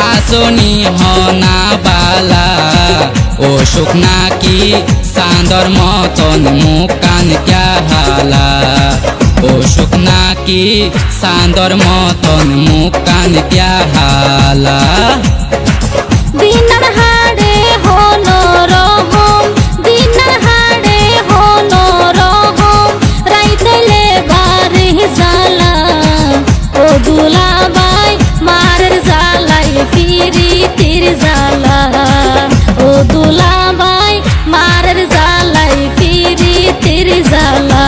আসনি হনা বালা অসুখ নাকি চাঁদর মতন মুখ কান ক্যা হালা অসুখ নাকি চাঁদর মতন মুখ কান ক্যা হালা দিনার হাড়ে হলো রহম দিনার হাড়ে হলো রহম রাইতেলে বারে জালা ও দুলাবাই মারের জালাই পিরিতির জালা ও দুলাবাই মারের জালাই পিরিতির জালা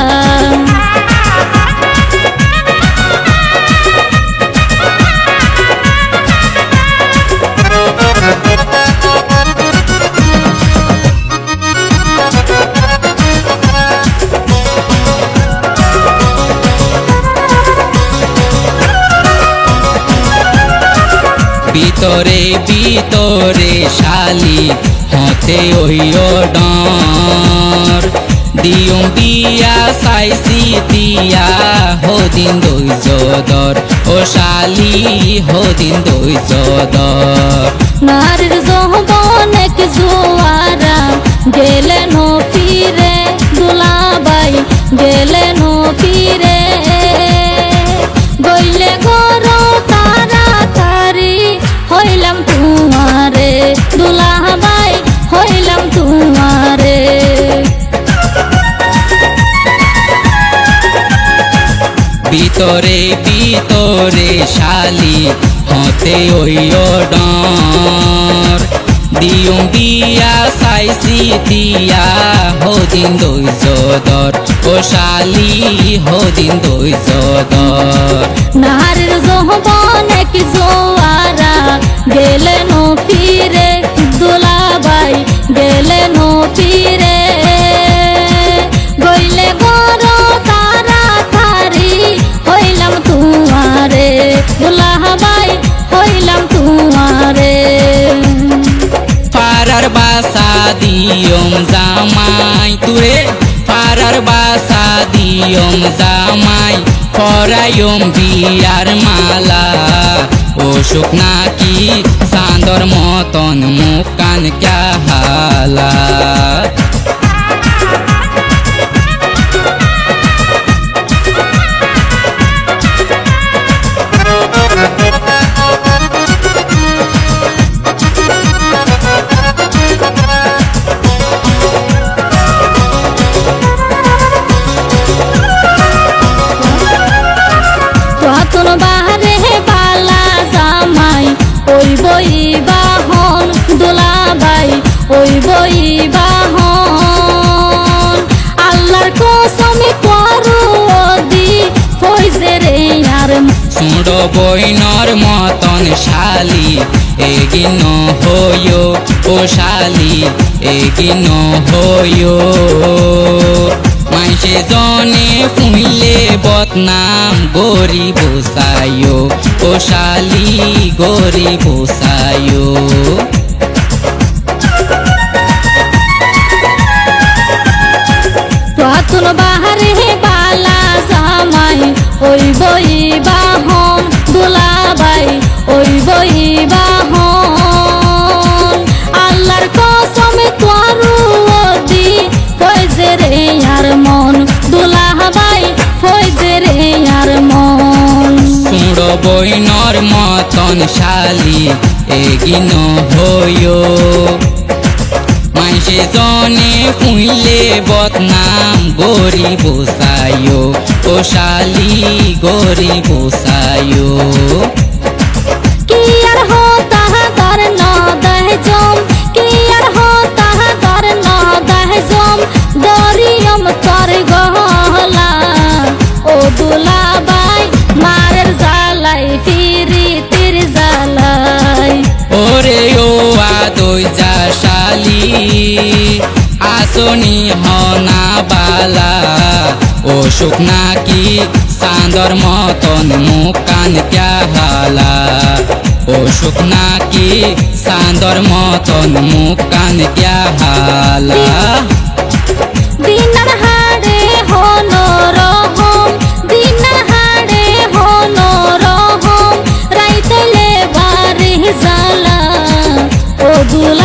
ভিতরে ভিতরে শালি হতে ওইও ডর দিয়ম বিয়া সাইসি দিয়া হদিন দৈজ দর ও শালি হদিন দৈজ দর নারীর যৌবনে কি জোয়ারা গেলে নো ফিরে দুলাবাই গেলে নো ফিরে গইলে গরো তাড়াতাড়ি হইলাম তোমারে দুলাবাই হইলাম তোমারে ভিতরে ভিতরে শালি হতে ওইও ডর দিয়ম বিয়া সাইসি দিয়া হদিন দৈজ দর ও শালি হদিন দৈজ দর নারীর যৌবনে কি জোয়ারা গেলে নো ফিরে দুলাবাই গেলে নো ফিরে গইলে গরো তাড়াতাড়ি হইলাম তোমারে দুলাবাই হইলাম তোমারে পারার বাসা দিয়ম জামাই তুরে পারার বাসা দিয়ম জামাই পরায়ম বিয়ার মালা অসুখ নাকি চাঁদর মতন মুখ কান ক্যা হালা তুন বাহারে বালা জামাই ওই বই বাহন দুলাবাই ওই বই বাহন আল্লাহর কসমে করু দি ফইজে রে আর সুড় বইনর মতন শালি এগিন হইও ও শালি এগিন হইও মাইসে জনে ফুইলে বদনাম গরি বসায়ো ও শালি গরি বসায়ো তুন বাহারে বালা জামাই ওই বই বাহন দুলাবাই ওই বই বাহন আল্লাহর কসমে তোরু দি ফইজে রে আর মন দুলাবাই ফইজে রে আর মন সুড় বইনর মতন শালি এগিন হইও মাইসে জনে ফুইলে বদনাম গরি বসায়ো ও শালি গরি বসায়ো কি আর হতা কর ন দহজম কি আর হতা কর ন দহজম দরিয়ম কর গহলা ও দুলাবাই মারের জালাই পিরিতির জালাই ওরে ও আদই যা শালি আসনি হনা বালা অসুখ নাকি চাঁদর মতন মুখ কান ক্যা হালা অসুখ নাকি চাঁদর মতন মুখ কান ক্যা হালা দিনার হাড়ে হলো রহম দিনার হাড়ে হলো রহম রাইতেলে জ্বালা ও দুলা